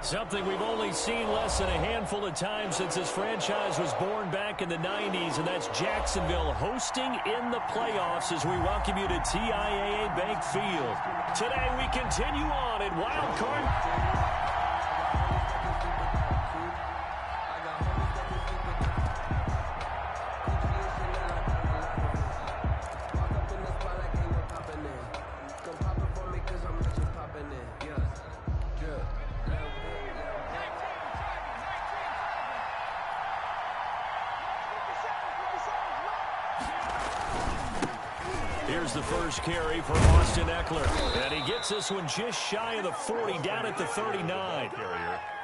Something we've only seen less than a handful of times since this franchise was born back in the 90s, and that's Jacksonville hosting in the playoffs as we welcome you to TIAA Bank Field. Today we continue on in Wild Card. Here's the first carry for Austin Eckler. And he gets this one just shy of the 40, down at the 39.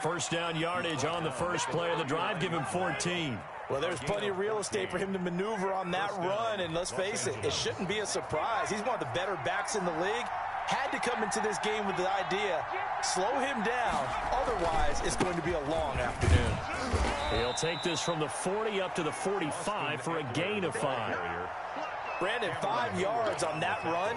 First down yardage on the first play of the drive. Give him 14. Well, there's plenty of real estate for him to maneuver on that run. And let's face it, it shouldn't be a surprise. He's one of the better backs in the league. Had to come into this game with the idea, slow him down. Otherwise, it's going to be a long afternoon. He'll take this from the 40 up to the 45 for a gain of 5. Brandon, 5 yards on that run.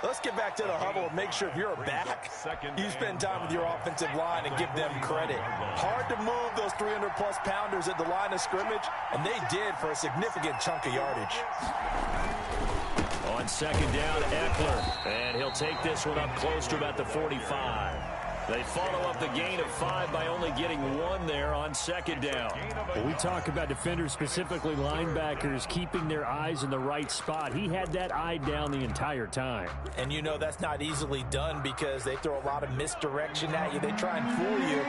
Let's get back to the huddle and make sure if you're a back, you spend time with your offensive line and give them credit. Hard to move those 300-plus pounders at the line of scrimmage, and they did for a significant chunk of yardage. On second down, Eckler, and he'll take this one up close to about the 45. They follow up the gain of 5 by only getting 1 there on second down. Well, we talk about defenders, specifically linebackers, keeping their eyes in the right spot. He had that eye down the entire time. And you know that's not easily done because they throw a lot of misdirection at you. They try and fool you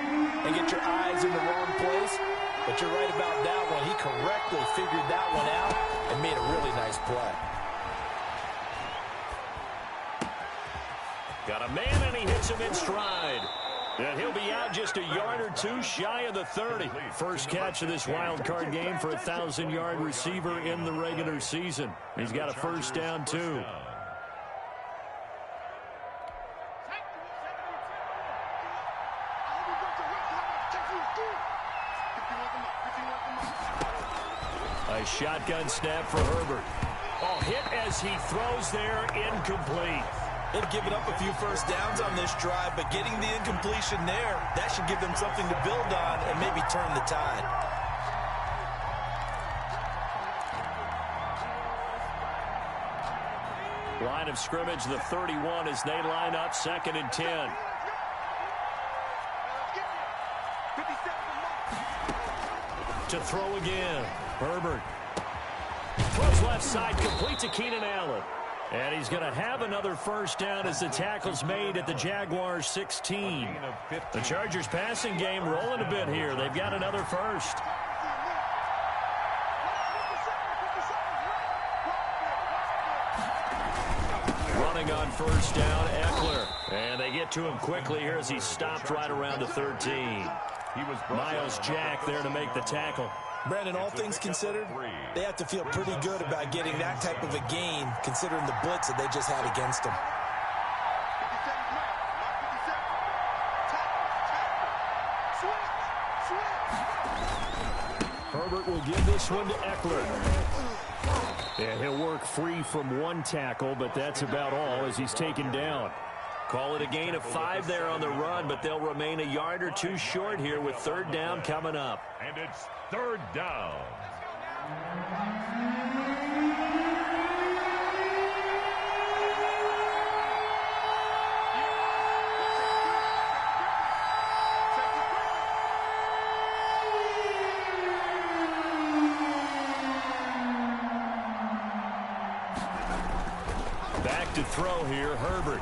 and get your eyes in the wrong place. But you're right about that one. He correctly figured that one out and made a really nice play. Got a man, and he hits him in stride. And he'll be out just a yard or two shy of the 30. First catch of this wild card game for a 1,000-yard receiver in the regular season. He's got a first down, too. A shotgun snap for Herbert. Oh, hit as he throws there, incomplete. They've given up a few first downs on this drive, but getting the incompletion there, that should give them something to build on and maybe turn the tide. Line of scrimmage, the 31, as they line up, 2nd and 10. To throw again, Herbert. Throws left side, complete to Keenan Allen. And he's going to have another first down as the tackle's made at the Jaguars 16. The Chargers passing game rolling a bit here. They've got another first. Running on first down, Eckler. And they get to him quickly here as he stopped right around the 13. Miles Jack there to make the tackle. Brandon, all things considered, they have to feel pretty good about getting that type of a gain, considering the blitz that they just had against them. Herbert will give this one to Eckler. And he'll work free from one tackle, but that's about all as he's taken down. Call it a gain of 5 there on the run, but they'll remain a yard or two short here with third down coming up. And it's third down. Back to throw here, Herbert.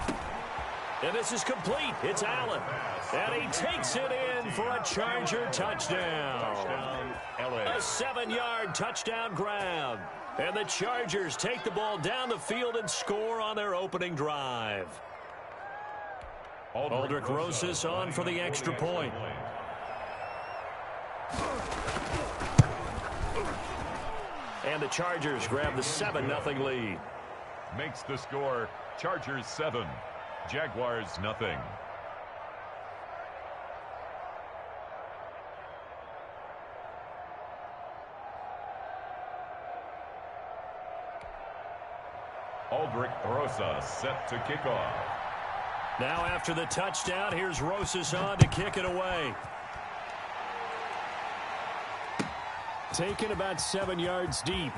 And this is complete. It's Allen. And he takes it in for a Charger touchdown. A 7-yard touchdown grab. And the Chargers take the ball down the field and score on their opening drive. Aldrich Rosas on for the extra point. And the Chargers grab the 7-0 lead. Makes the score Chargers 7. Jaguars nothing. Aldrich Rosas set to kick off. Now after the touchdown, here's Rosas on to kick it away. Taken about 7 yards deep.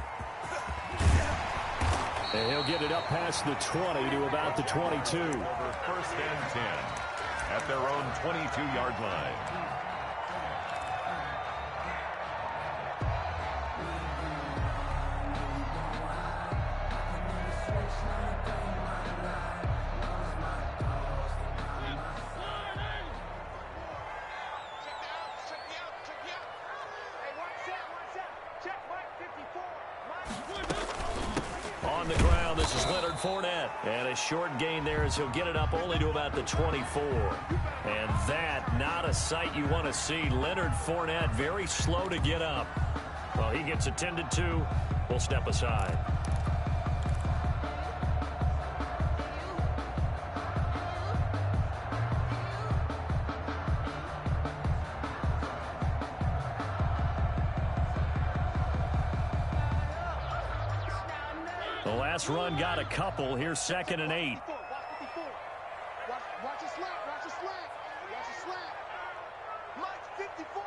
And he'll get it up past the 20 to about the 22. Over 1st and 10 at their own 22-yard line. And a short gain there as he'll get it up only to about the 24. And that, not a sight you want to see. Leonard Fournette very slow to get up. Well, he gets attended to. We'll step aside. The last run got a couple. Here's 2nd and 8. Watch a slant. Watch a slant. Watch a slant. Mike 54.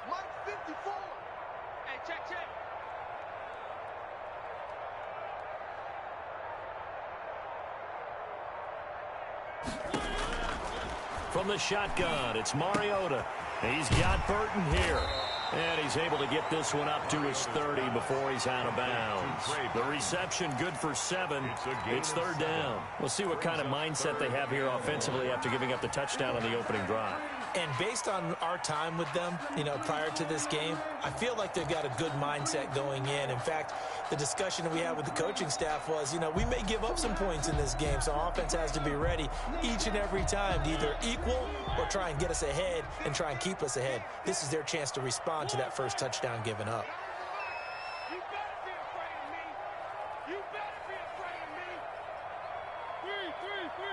Mike 54. Hey, check. From the shotgun, it's Mariota. He's got Burton here. And he's able to get this one up to his 30 before he's out of bounds. The reception good for 7. It's 3rd down. We'll see what kind of mindset they have here offensively after giving up the touchdown on the opening drive. And based on our time with them, prior to this game, I feel like they've got a good mindset going in. In fact, the discussion that we had with the coaching staff was, we may give up some points in this game, so our offense has to be ready each and every time to either equal or try and get us ahead and try and keep us ahead. This is their chance to respond to that first touchdown given up. You better be afraid of me. You better be afraid of me. 3.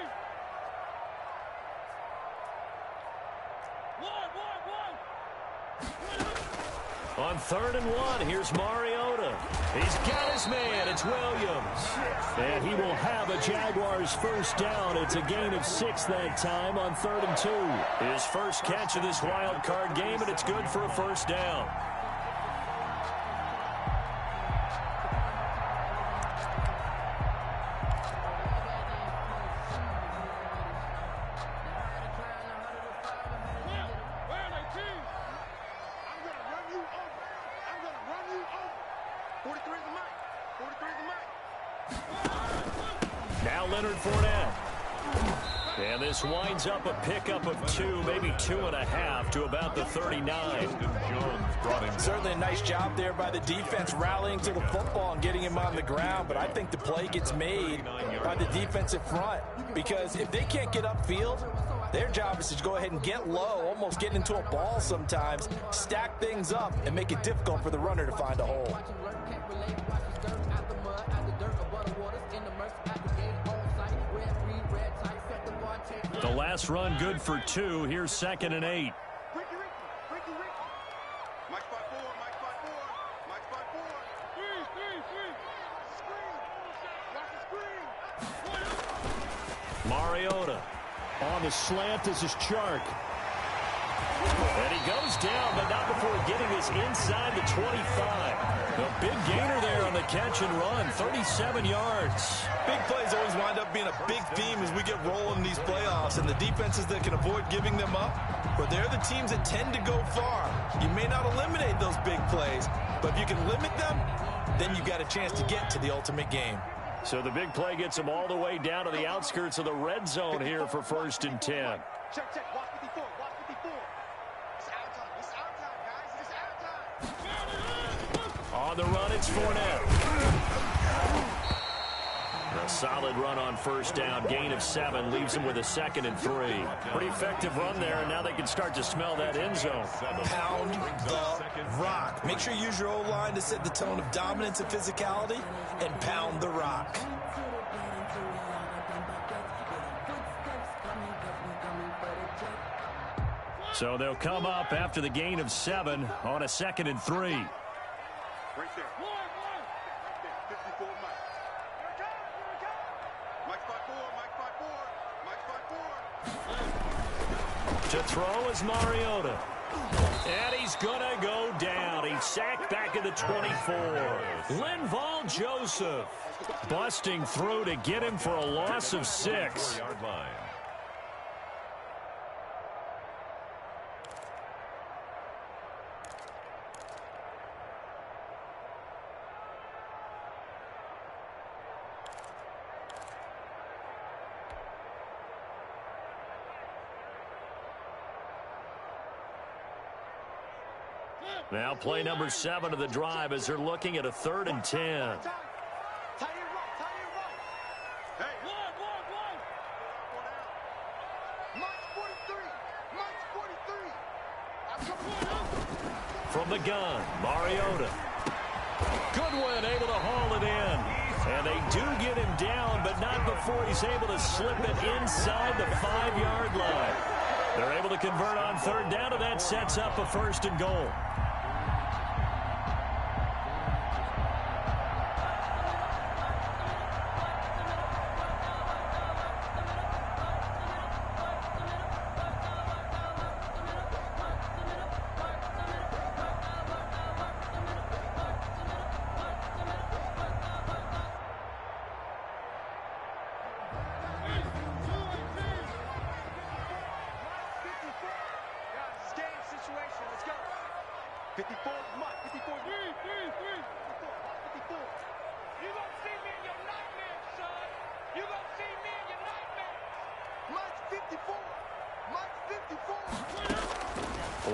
1. On 3rd and 1, here's Mariota. He's got his man. It's Williams. And he will have a Jaguars first down. It's a gain of 6 that time on 3rd and 2. His first catch of this wild card game, and it's good for a first down. And this winds up a pickup of 2, maybe 2.5 to about the 39. Certainly a nice job there by the defense rallying to the football and getting him on the ground, but I think the play gets made by the defensive front because if they can't get upfield, their job is to go ahead and get low, almost get into a ball sometimes, stack things up, and make it difficult for the runner to find a hole. The last run good for 2. Here's 2nd and 8. Mariota on the slant. This is Chark. And he goes down, but not before getting this inside the 25. The big gainer there on the catch and run, 37 yards. Big plays always wind up being a big theme as we get rolling in these playoffs, and the defenses that can avoid giving them up, but they're the teams that tend to go far. You may not eliminate those big plays, but if you can limit them, then you've got a chance to get to the ultimate game. So the big play gets them all the way down to the outskirts of the red zone here for 1st and 10. Check. Watch 54. Watch 54. It's our time. It's our time, guys. It's our time. On the run, it's Fournette. A solid run on first down. Gain of 7 leaves him with a 2nd and 3. Pretty effective run there, and now they can start to smell that end zone. Pound the rock. Make sure you use your O-line to set the tone of dominance and physicality, and pound the rock. So they'll come up after the gain of 7 on a 2nd and 3. Right there. 54 Mike. Mike 5-4. Mike 5-4. Mike 5-4. To throw is Mariota. And he's going to go down. He's sacked back at the 24. Linval Joseph busting through to get him for a loss of 6. Yard line. Now play number 7 of the drive as they're looking at a 3rd and 10. Tie it right. Hey. One. Mike's 43. From the gun, Mariota. Goodwin able to haul it in. And they do get him down, but not before he's able to slip it inside the 5-yard line. They're able to convert on 3rd down, and that sets up a 1st and goal.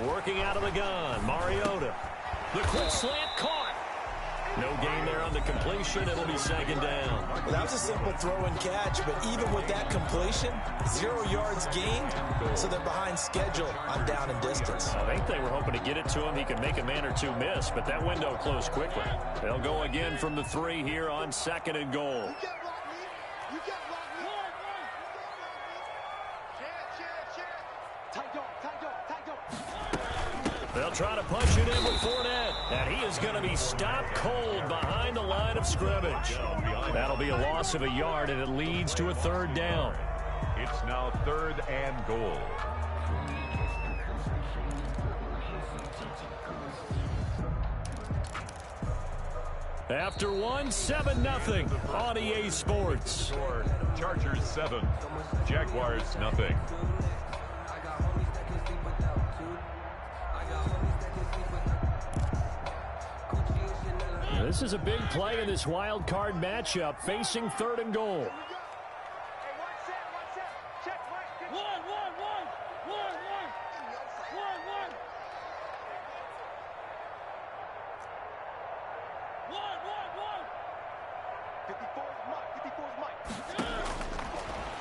Working out of the gun, Mariota. The quick slant caught. No gain there on the completion. It'll be 2nd down. Well, that was a simple throw and catch, but even with that completion, 0 yards gained, so they're behind schedule on down and distance. I think they were hoping to get it to him. He could make a man or two miss, but that window closed quickly. They'll go again from the 3 here on 2nd and goal. They'll try to punch it in with Fournette, and he is going to be stopped cold behind the line of scrimmage. That'll be a loss of a yard, and it leads to a 3rd down. It's now 3rd and goal. After 1, 7-0 on EA Sports. Chargers 7, Jaguars 0. This is a big play in this wild card matchup, facing 3rd and goal.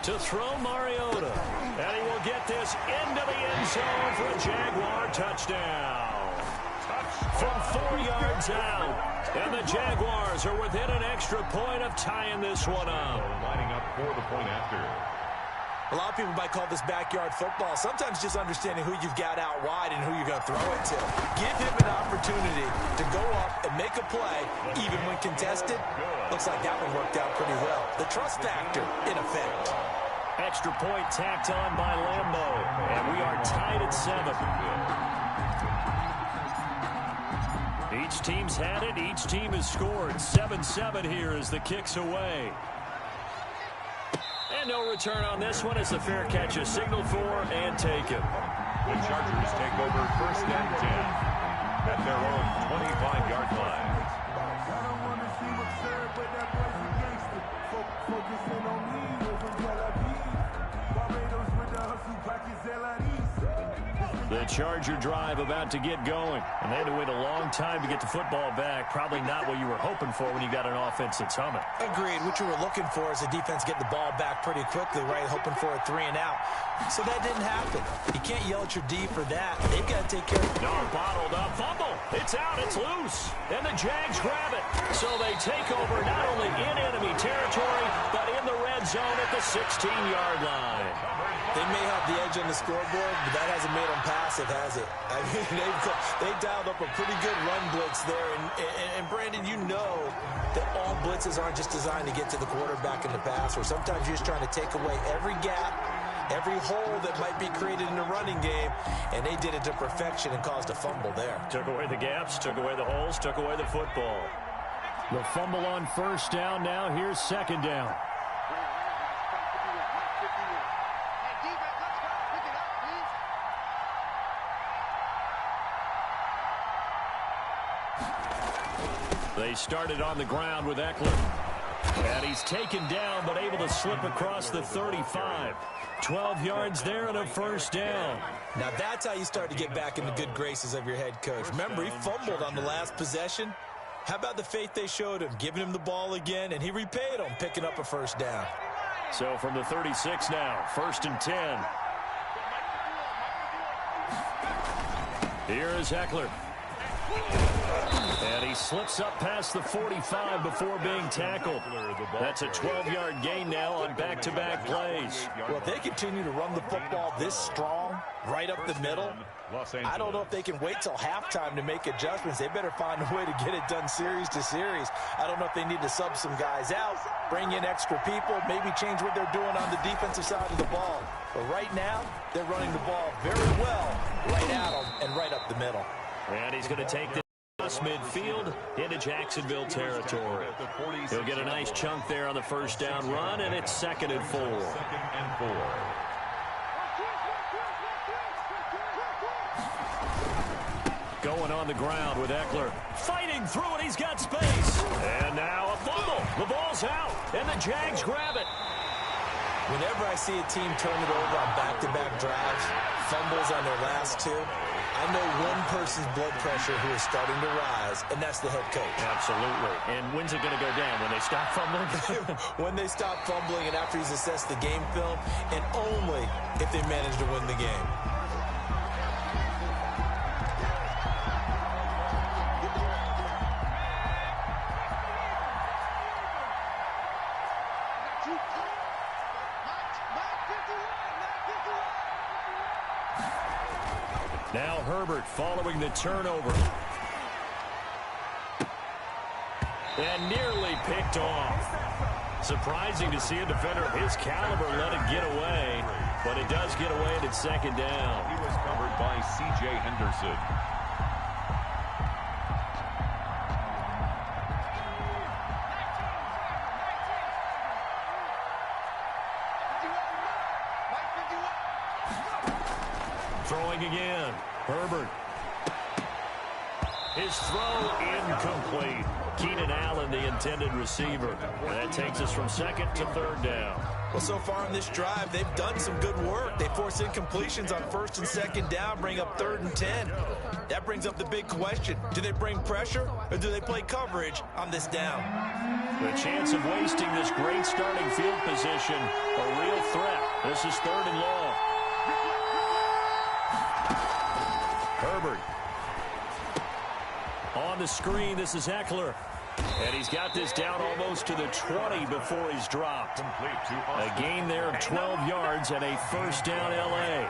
To throw Mariota, and he will get this into the end zone for a Jaguar touchdown. From 4 yards out, and the Jaguars are within an extra point of tying this one up. Lining up for the point after. A lot of people might call this backyard football. Sometimes just understanding who you've got out wide and who you're going to throw it to. Give him an opportunity to go up and make a play, even when contested. Looks like that one worked out pretty well. The trust factor in effect. Extra point tacked on by Lambo, and we are tied at 7. Each team's had it. Each team has scored. 7-7 here as the kick's away. And no return on this one as the fair catch is signaled for and taken. The Chargers take over 1st and 10 at their own 25-yard line. I don't want to see what's served, but that boy's a gangster. Focusing on me, over Barbados with the hustle pockets, The Charger drive about to get going. And they had to wait a long time to get the football back. Probably not what you were hoping for when you got an offense that's humming. Agreed. What you were looking for is the defense getting the ball back pretty quickly, right? Hoping for a 3 and out. So that didn't happen. You can't yell at your D for that. They've got to take care of it. No, bottled up. Fumble. It's out. It's loose. And the Jags grab it. So they take over not only in enemy territory, but in the red zone at the 16-yard line. They may have the edge on the scoreboard, but that hasn't made them passive, has it? I mean, they dialed up a pretty good run blitz there. And Brandon, you know that all blitzes aren't just designed to get to the quarterback in the passer. Sometimes you're just trying to take away every gap every hole that might be created in the running game, and they did it to perfection and caused a fumble there. Took away the gaps, took away the holes, took away the football. The fumble on first down. Now here's second down. They started on the ground with Eckler. And he's taken down, but able to slip across the 35. 12 yards there and a first down. Now that's how you start to get back in the good graces of your head coach. Remember, he fumbled on the last possession. How about the faith they showed him, giving him the ball again, and he repaid them, picking up a first down. So from the 36 now, 1st and 10. Here is Eckler. And he slips up past the 45 before being tackled. That's a 12-yard gain now on back-to-back plays. Well, if they continue to run the football this strong, right up the middle, I don't know if they can wait till halftime to make adjustments. They better find a way to get it done series to series. I don't know if they need to sub some guys out, bring in extra people, maybe change what they're doing on the defensive side of the ball. But right now, they're running the ball very well right at them and right up the middle. And he's going to take this midfield into Jacksonville territory. He'll get a nice chunk there on the first down run, and it's 2nd and 4. Going on the ground with Eckler. Fighting through it, he's got space. And now a fumble. The ball's out, and the Jags grab it. Whenever I see a team turn it over on back-to-back drives, fumbles on their last two, I know one person's blood pressure who is starting to rise, and that's the head coach. Absolutely. And when's it going to go down? When they stop fumbling? When they stop fumbling and after he's assessed the game film, and only if they manage to win the game. Now Herbert following the turnover. And nearly picked off. Surprising to see a defender of his caliber let it get away, but it does get away and it's 2nd down. He was covered by C.J. Henderson. Throwing again. Herbert. His throw incomplete. Keenan Allen, the intended receiver. And that takes us from 2nd to 3rd down. Well, so far in this drive, they've done some good work. They force incompletions on 1st and 2nd down, bring up 3rd and 10. That brings up the big question. Do they bring pressure or do they play coverage on this down? The chance of wasting this great starting field position, a real threat. This is 3rd and long. Herbert. On the screen, this is Eckler. And he's got this down almost to the 20 before he's dropped. A gain there of 12 yards and a first down L.A.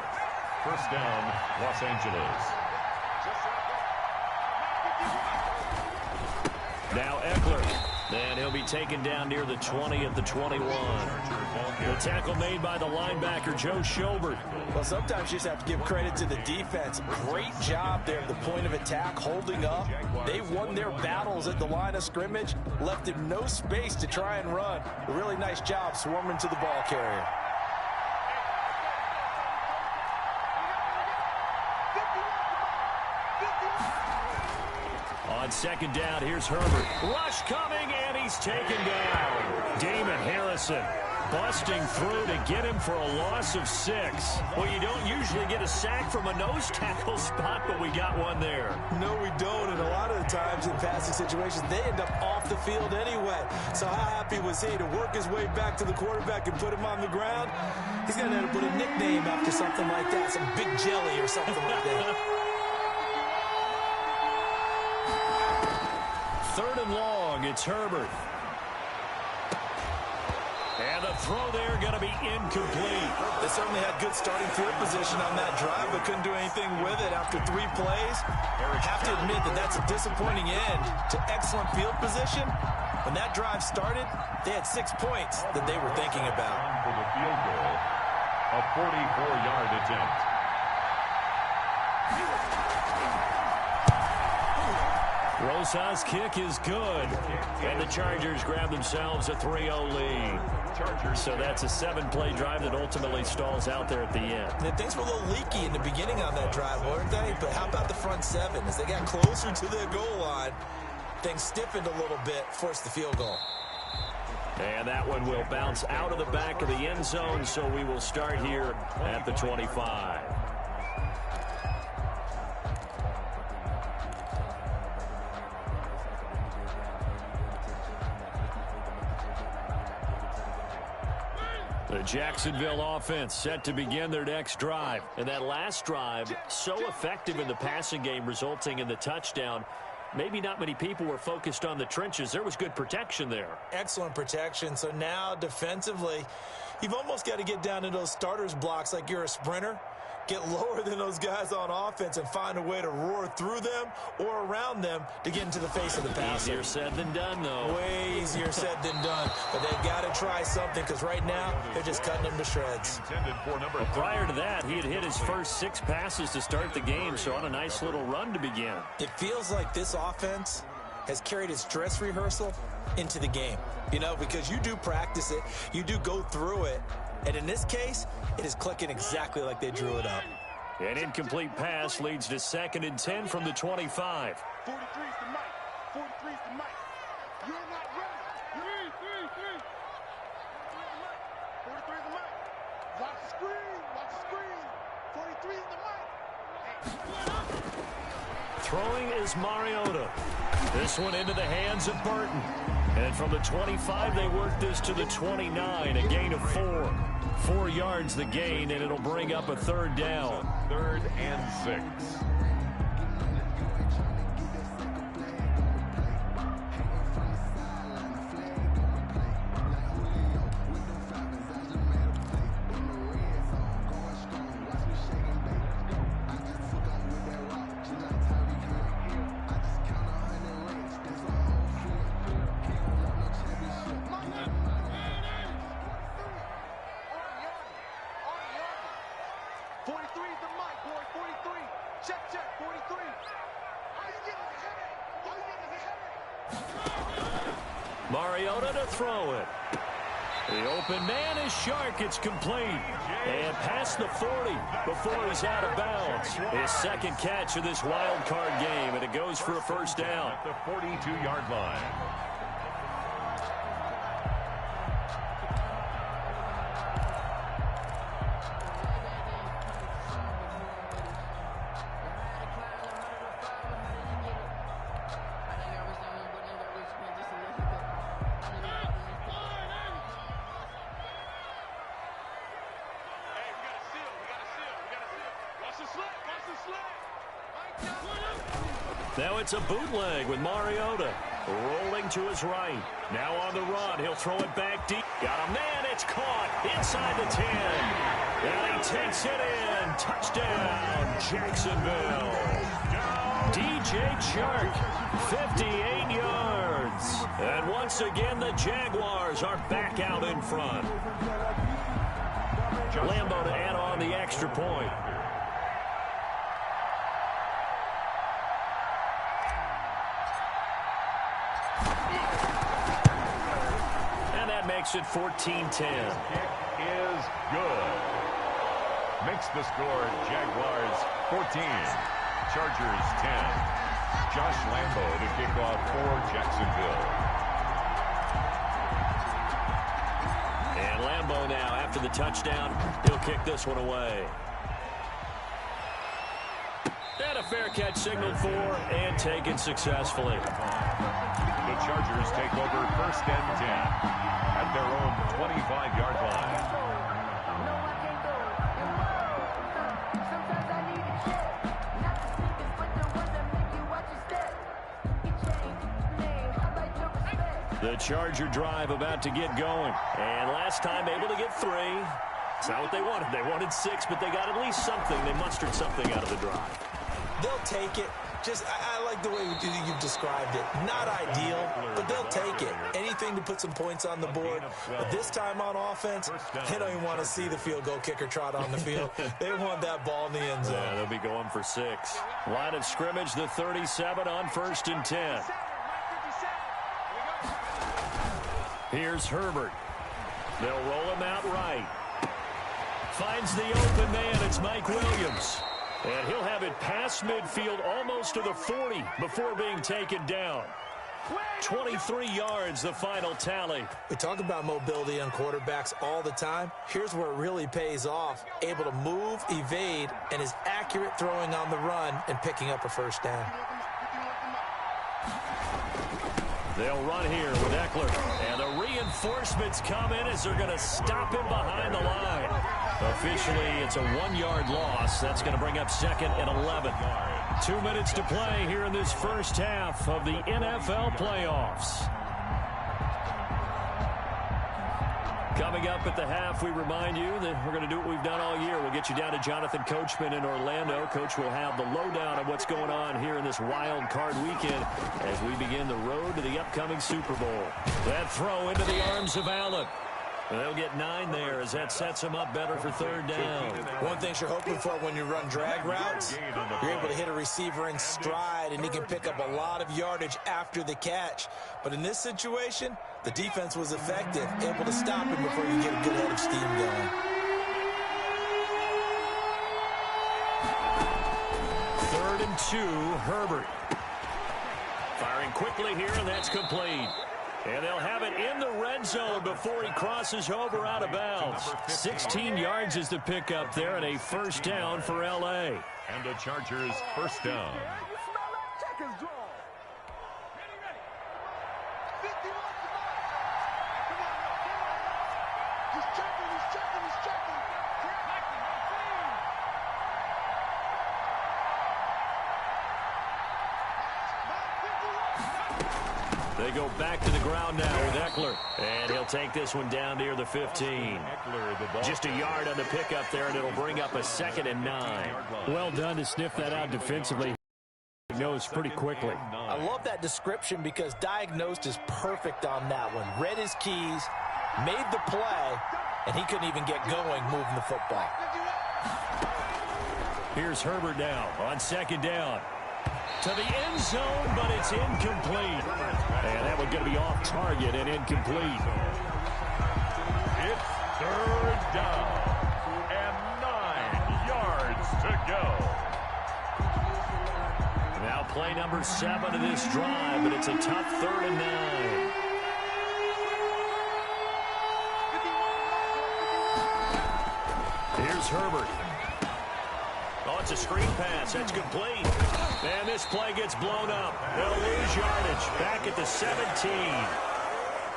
First down, Los Angeles. Now Eckler. And he'll be taken down near the 20 at the 21. The tackle made by the linebacker, Joe Schobert. Well, sometimes you just have to give credit to the defense. Great job there at the point of attack, holding up. They won their battles at the line of scrimmage, left him no space to try and run. A really nice job swarming to the ball carrier. On 2nd down, here's Herbert. Rush coming, and he's taken down. Damon Harrison busting through to get him for a loss of 6. Well, you don't usually get a sack from a nose tackle spot, but we got one there. No, we don't, and a lot of the times in passing situations, they end up off the field anyway. So how happy was he to work his way back to the quarterback and put him on the ground? He's going to have to put a nickname after something like that, some Big Jelly or something like that. 3rd and long, it's Herbert. And the throw there going to be incomplete. They certainly had good starting field position on that drive, but couldn't do anything with it after 3 plays. I have to admit that that's a disappointing end to excellent field position. When that drive started, they had 6 points that they were thinking about. For the field goal. A 44-yard attempt. Rosas' kick is good. And the Chargers grab themselves a 3-0 lead. So that's a 7-play drive that ultimately stalls out there at the end. And things were a little leaky in the beginning on that drive, weren't they? But how about the front seven? As they got closer to the goal line, things stiffened a little bit, forced the field goal. And that one will bounce out of the back of the end zone, so we will start here at the 25. The Jacksonville offense set to begin their next drive. And that last drive, so effective in the passing game, resulting in the touchdown. Maybe not many people were focused on the trenches. There was good protection there. Excellent protection. So now defensively, you've almost got to get down to those starters blocks like you're a sprinter. Get lower than those guys on offense and find a way to roar through them or around them to get into the face of the passer. Easier said than done, though. Way easier said than done. But they've got to try something because right now they're just cutting them to shreds. Well, prior to that, he had hit his first 6 passes to start the game, so on a nice little run to begin. It feels like this offense has carried its dress rehearsal into the game. You know, because you do practice it, you do go through it, and in this case, it is clicking exactly like they drew it up. An incomplete pass leads to 2nd and 10 from the 25. 43 is the mic. 43 is the mic. You're not ready. 43 is the mic. Watch the screen. Watch the screen. 43 is the mic. Throwing is Mariota. This one into the hands of Burton. And from the 25, they work this to the 29, a gain of 4. 4 yards the gain, and it'll bring up a 3rd down. 3rd and 6. Mariota to throw it. The open man is Shark. It's complete. And past the 40 before he's out of bounds. His 2nd catch of this wild card game, and it goes for a 1st down. At the 42-yard line. Now it's a bootleg with Mariota rolling to his right. Now on the run, he'll throw it back deep. Got a man, it's caught inside the 10. And he takes it in. Touchdown, Jacksonville. DJ Chark, 58 yards. And once again, the Jaguars are back out in front. Lambo to add on the extra point. Makes it 14-10. Is good. Makes the score Jaguars 14, Chargers 10. Josh Lambo to kick off for Jacksonville. And Lambo now, after the touchdown, he'll kick this one away. And a fair catch signaled for and taken successfully. The Chargers take over 1st and 10. At their own 25-yard line. The Charger drive about to get going. And last time able to get 3. It's not what they wanted. They wanted 6, but they got at least something. They mustered something out of the drive. They'll take it. I like the way you've described it. Not ideal, but they'll take it. Anything to put some points on the board. But this time on offense, they don't even want to see the field goal kicker trot on the field. They want that ball in the end zone. Yeah, they'll be going for 6. Line of scrimmage, the 37 on 1st and 10. Here's Herbert. They'll roll him out right. Finds the open man. It's Mike Williams. And he'll have it past midfield almost to the 40 before being taken down. 23 yards, the final tally. We talk about mobility on quarterbacks all the time. Here's where it really pays off. Able to move, evade, and is accurate throwing on the run and picking up a first down. They'll run here with Eckler. And the reinforcements come in as they're going to stop him behind the line. Officially, it's a 1-yard loss. That's going to bring up 2nd and 11. 2 minutes to play here in this first half of the NFL playoffs. Coming up at the half, we remind you that we're going to do what we've done all year. We'll get you down to Jonathan Coachman in Orlando. Coach will have the lowdown of what's going on here in this wild card weekend as we begin the road to the upcoming Super Bowl. That throw into the arms of Allen. They'll get 9 there as that sets them up better for 3rd down. One thing you're hoping for when you run drag routes, you're able to hit a receiver in stride, and he can pick up a lot of yardage after the catch. But in this situation, the defense was effective, able to stop him before you get a good head of steam going. 3rd and 2, Herbert. Firing quickly here, and that's complete. And they'll have it in the red zone before he crosses over out of bounds. 16 yards is the pickup there, and a first down for L.A. And the Chargers first down. They go back to the ground now with Eckler. And he'll take this one down near the 15. Just a yard on the pickup there, and it'll bring up a 2nd and 9. Well done to sniff that out defensively. Diagnosed pretty quickly. I love that description because diagnosed is perfect on that one. Read his keys, made the play, and he couldn't even get going moving the football. Here's Herbert now on 2nd down. To the end zone, but it's incomplete. And that one's going to be off target and incomplete. It's 3rd down and 9 yards to go. Now play number 7 of this drive, but it's a tough 3rd and 9. Here's Herbert. Oh, it's a screen pass. That's complete. And this play gets blown up. They'll lose yardage. Back at the 17.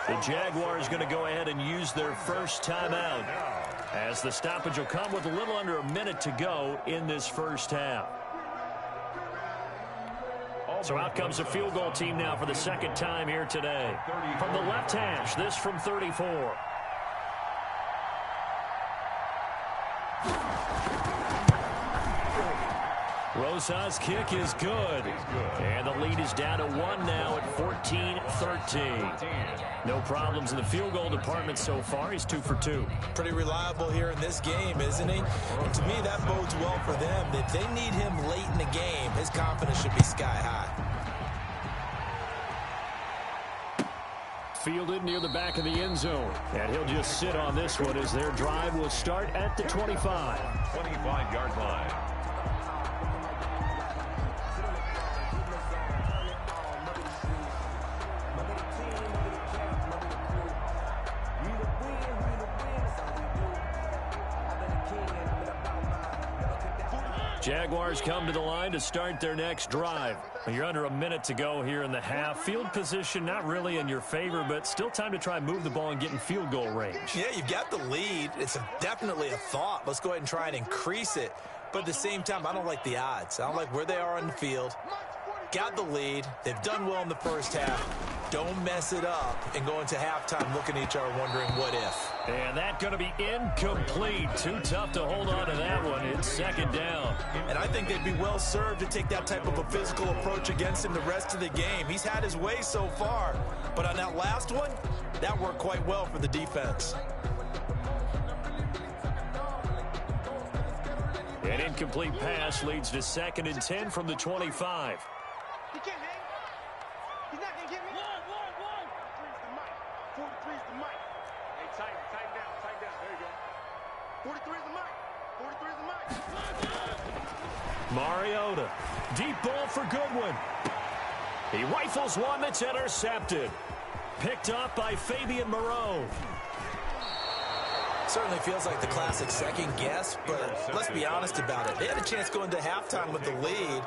The Jaguars going to go ahead and use their first timeout, as the stoppage will come with a little under a minute to go in this first half. So out comes the field goal team now for the 2nd time here today. From the left hash, this from 34. Rosa's kick is good. And the lead is down to 1 now at 14-13. No problems in the field goal department so far. He's 2 for 2. Pretty reliable here in this game, isn't he? And to me, that bodes well for them. If they need him late in the game, his confidence should be sky high. Fielded near the back of the end zone. And he'll just sit on this one as their drive will start at the 25. 25-yard line. Jaguars come to the line to start their next drive. You're under a minute to go here in the half. Field position not really in your favor, but still time to try and move the ball and get in field goal range. Yeah, you've got the lead. It's definitely a thought. Let's go ahead and try and increase it. But at the same time, I don't like the odds. I don't like where they are on the field. Got the lead. They've done well in the first half. Don't mess it up and go into halftime looking at each other wondering what if. And that's going to be incomplete. Too tough to hold on to that one. It second down. And I think they'd be well served to take that type of a physical approach against him the rest of the game. He's had his way so far, but on that last one, that worked quite well for the defense. An incomplete pass leads to 2nd and 10 from the 25. He can't hang. He's not going to get me. One. 43 is the mic. Hey, tighten down. There you go. 43 is the mic. Mariota. Deep ball for Goodwin. He rifles one that's intercepted. Picked up by Fabian Moreau. Certainly feels like the classic second guess, but let's be honest about it. They had a chance going to halftime with the lead.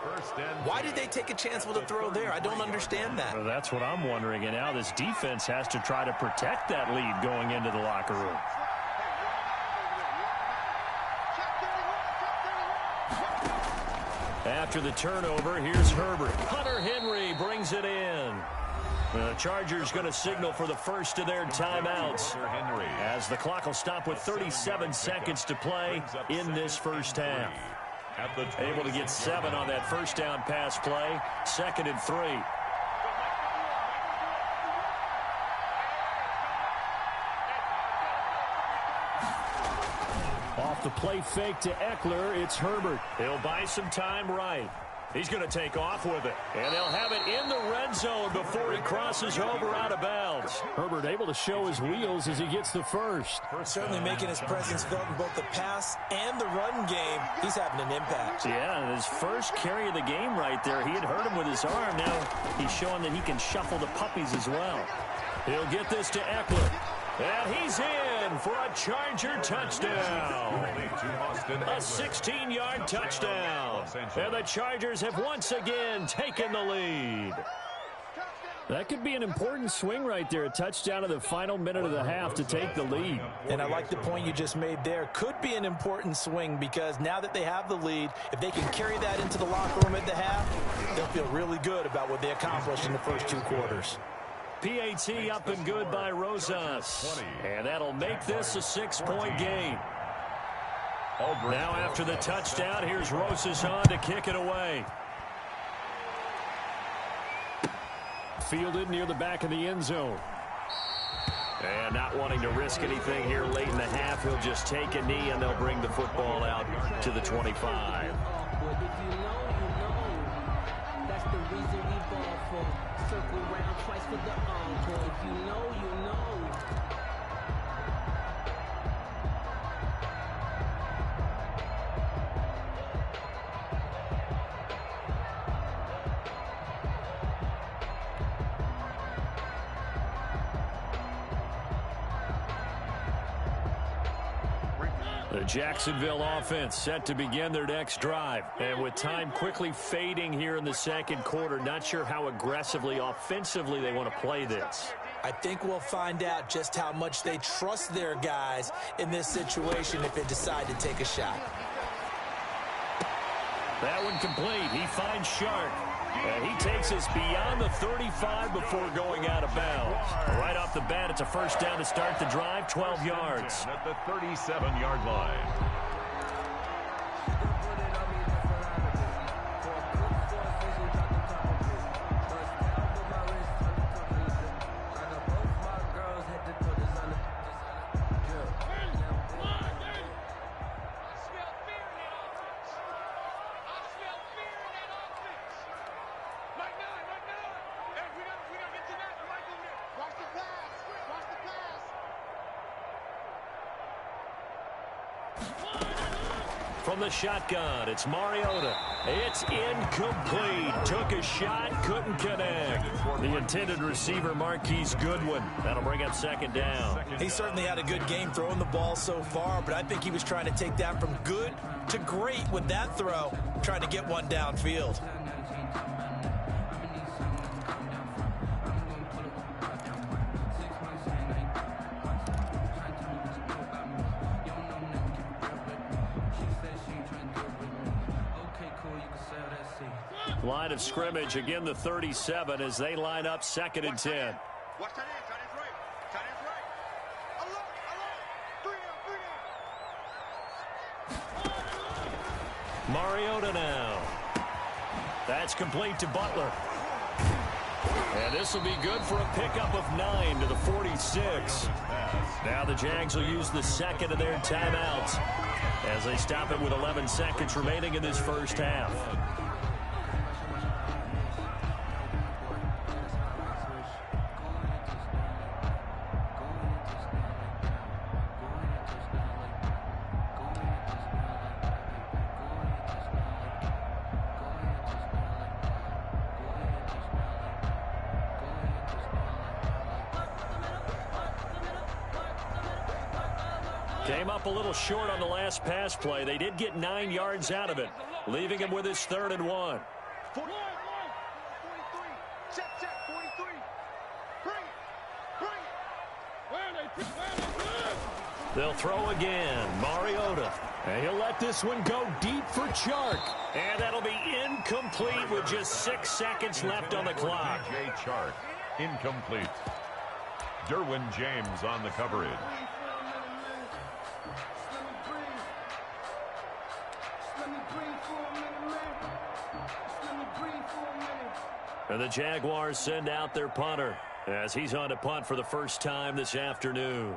Why did they take a chance with a throw there? I don't understand that. Well, that's what I'm wondering, and now this defense has to try to protect that lead going into the locker room. After the turnover, here's Herbert. Hunter Henry brings it in. The Chargers going to signal for the first of their timeouts as the clock will stop with 37 seconds to play in this first half. Able to get 7 on that first down pass play. 2nd and 3. Off the play fake to Eckler, it's Herbert. He'll buy some time right. He's going to take off with it, and they'll have it in the red zone before he crosses over out of bounds. Herbert able to show his wheels as he gets the first. Certainly making his presence felt in both the pass and the run game. He's having an impact. Yeah, his first carry of the game right there. He had hurt him with his arm. Now he's showing that he can shuffle the puppies as well. He'll get this to Eckler. And he's in for a Charger touchdown. A 16-yard touchdown. And the Chargers have once again taken the lead. That could be an important swing right there. A touchdown in the final minute of the half to take the lead. And I like the point you just made there. Could be an important swing because now that they have the lead, if they can carry that into the locker room at the half, they'll feel really good about what they accomplished in the first 2 quarters. PAT up and good by Rosas. And that'll make this a 6-point game. Now after the touchdown, here's Rosas on to kick it away. Fielded near the back of the end zone. And not wanting to risk anything here late in the half, he'll just take a knee and they'll bring the football out to the 25. That's the reason we ball for. Circle round twice for the encore. If you know, you know. The Jacksonville offense set to begin their next drive. And with time quickly fading here in the second quarter, not sure how aggressively, offensively they want to play this. I think we'll find out just how much they trust their guys in this situation if they decide to take a shot. That one complete. He finds Sharp. And he takes us beyond the 35 before going out of bounds. Right off the bat, it's a first down to start the drive, 12 yards. At the 37-yard line. From the shotgun, it's Mariota. It's incomplete. Took a shot, couldn't connect. The intended receiver, Marquise Goodwin. That'll bring up second down. He certainly had a good game throwing the ball so far, but I think he was trying to take that from good to great with that throw, trying to get one downfield. Line of scrimmage, again the 37 as they line up 2nd and 10. Watch that in, tight end's right. Tight end's right. Alert. 3 down. Mariota now. That's complete to Butler. And this will be good for a pickup of 9 to the 46. Now the Jags will use the second of their timeouts as they stop it with 11 seconds remaining in this first half. Came up a little short on the last pass play. They did get 9 yards out of it, leaving him with his 3rd and 1. 43. Check, 43. Bring it. They'll throw again. Mariota. And he'll let this one go deep for Chark. And that'll be incomplete with just 6 seconds left on the clock. DJ Chark, incomplete. Derwin James on the coverage. And the Jaguars send out their punter as he's on to punt for the first time this afternoon.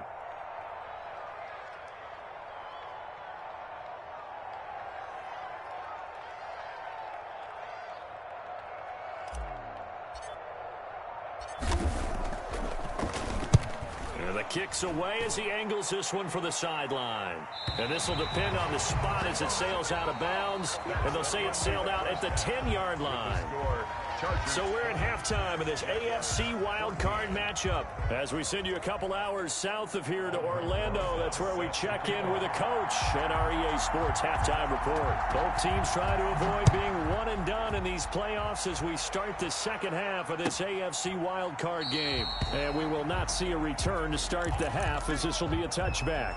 And the kick's away as he angles this one for the sideline. And this will depend on the spot as it sails out of bounds. And they'll say it sailed out at the 10-yard line. So we're at halftime of this AFC wildcard matchup. As we send you a couple hours south of here to Orlando, that's where we check in with a coach at our EA Sports Halftime Report. Both teams trying to avoid being one and done in these playoffs as we start the second half of this AFC wildcard game. And we will not see a return to start the half as this will be a touchback.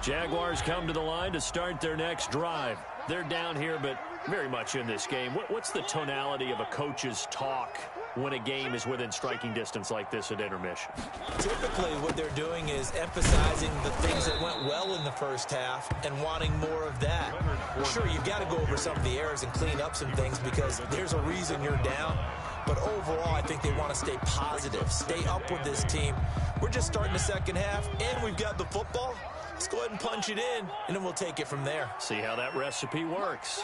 Jaguars come to the line to start their next drive. They're down here, but very much in this game. What's the tonality of a coach's talk when a game is within striking distance like this at intermission? Typically, what they're doing is emphasizing the things that went well in the first half and wanting more of that. Sure, you've got to go over some of the errors and clean up some things because there's a reason you're down. But overall, I think they want to stay positive, stay up with this team. We're just starting the second half, and we've got the football. Let's go ahead and punch it in, and then we'll take it from there. See how that recipe works.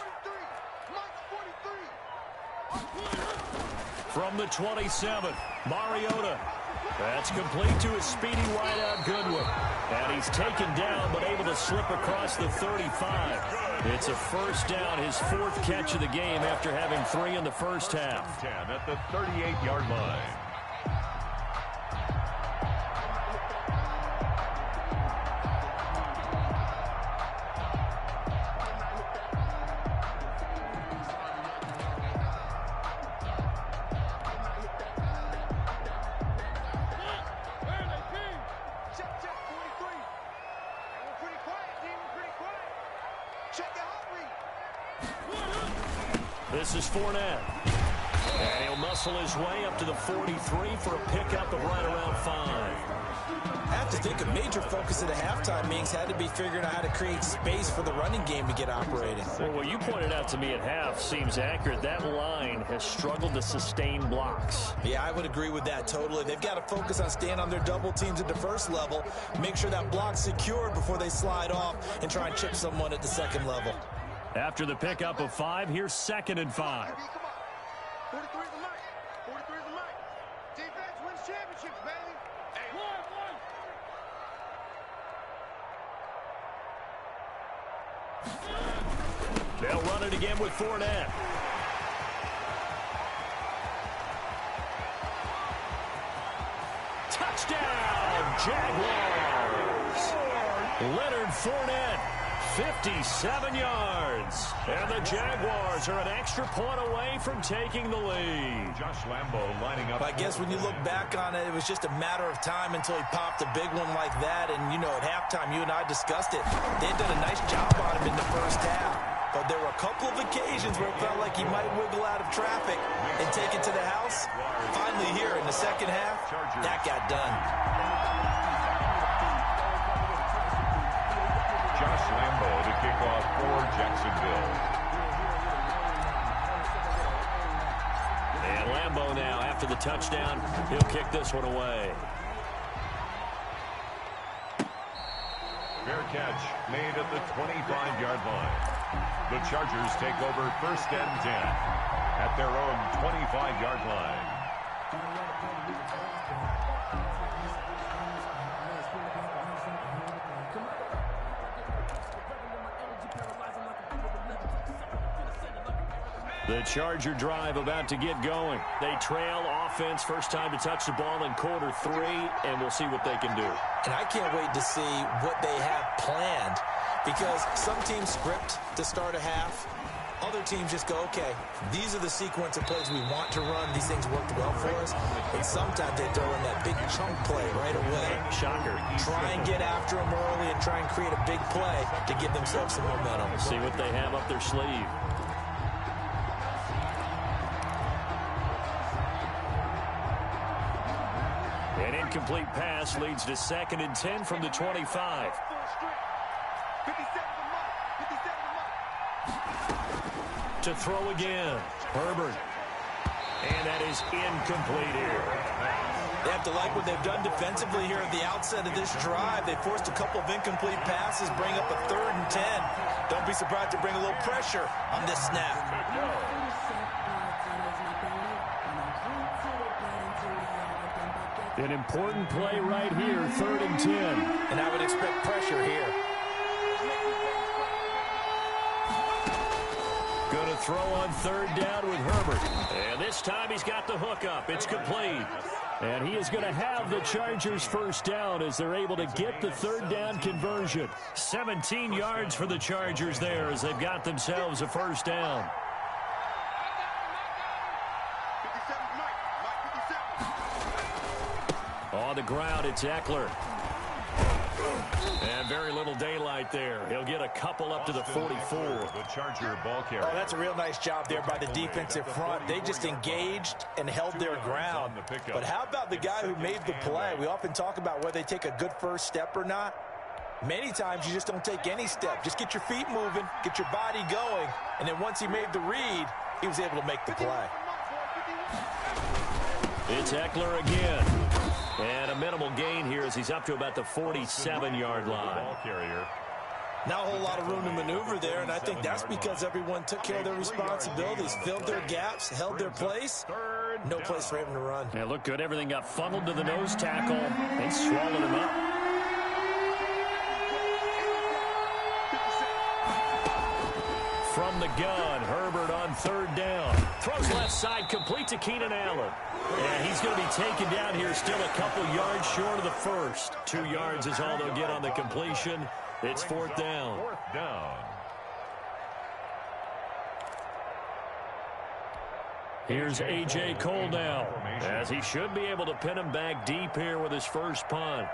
From the 27, Mariota. That's complete to his speedy wideout Goodwin. And he's taken down, but able to slip across the 35. It's a first down, his 4th catch of the game after having 3 in the first half. 10 at the 38-yard line. This is Fournette. And he'll muscle his way up to the 43 for a pickup of right around 5. I have to think a major focus at the halftime meetings had to be figuring out how to create space for the running game to get operating. Well, what you pointed out to me at half seems accurate. That line has struggled to sustain blocks. Yeah, I would agree with that totally. They've got to focus on staying on their double teams at the first level, make sure that block's secured before they slide off and try and chip someone at the second level. After the pickup of 5, here's 2nd and 5. 43 is the mic. 43 is the mic. Defense wins championships, baby. Hey, one. They'll run it again with Fournette. Touchdown, Jaguars. Leonard Fournette. 57 yards. And the Jaguars are an extra point away from taking the lead. Josh Lambo lining up. I guess when you look back on it, it was just a matter of time until he popped a big one like that. And, you know, at halftime, you and I discussed it. They had done a nice job on him in the first half. But there were a couple of occasions where it felt like he might wiggle out of traffic and take it to the house. Finally here in the second half, that got done. after the touchdown. He'll kick this one away. Fair catch made at the 25-yard line. The Chargers take over 1st and 10 at their own 25-yard line. The Charger drive about to get going. They trail offense, first time to touch the ball in Q3, and we'll see what they can do. And I can't wait to see what they have planned, because some teams script to start a half. Other teams just go, okay, these are the sequence of plays we want to run. These things worked well for us. And sometimes they throw in that big chunk play right away. Shocker. Try and get after them early and try and create a big play to give themselves some momentum. See what they have up their sleeve. An incomplete pass leads to 2nd and 10 from the 25. To throw again. Herbert. And that is incomplete here. They have to like what they've done defensively here at the outset of this drive. They forced a couple of incomplete passes, bring up a 3rd and 10. Don't be surprised to bring a little pressure on this snap. An important play right here, 3rd and 10. And I would expect pressure here. Going to throw on 3rd down with Herbert. And this time he's got the hook up. It's complete. And he is going to have the Chargers' 1st down as they're able to get the 3rd down conversion. 17 yards for the Chargers there as they've got themselves a 1st down. On the ground, it's Eckler. And very little daylight there. He'll get a couple up to the 44. The Charger ball carrier. Oh, that's a real nice job there by the defensive front. They just engaged and held their ground. But how about the guy who made the play? We often talk about whether they take a good first step or not. Many times you just don't take any step. Just get your feet moving, get your body going, and then once he made the read, he was able to make the play. It's Eckler again. And a minimal gain here as he's up to about the 47-yard line. Not a whole lot of room to maneuver there, and I think that's because everyone took care of their responsibilities, filled their gaps, held their place. No place for him to run. Yeah, looked good. Everything got funneled to the nose tackle and swallowed him up. From the gun, Herbert on 3rd down. Throws left side, complete to Keenan Allen. And he's going to be taken down here, still a couple yards short of the 1st. 2 yards is all they'll get on the completion. It's 4th down. 4th down. Here's A.J. Cole now, as he should be able to pin him back deep here with his 1st punt.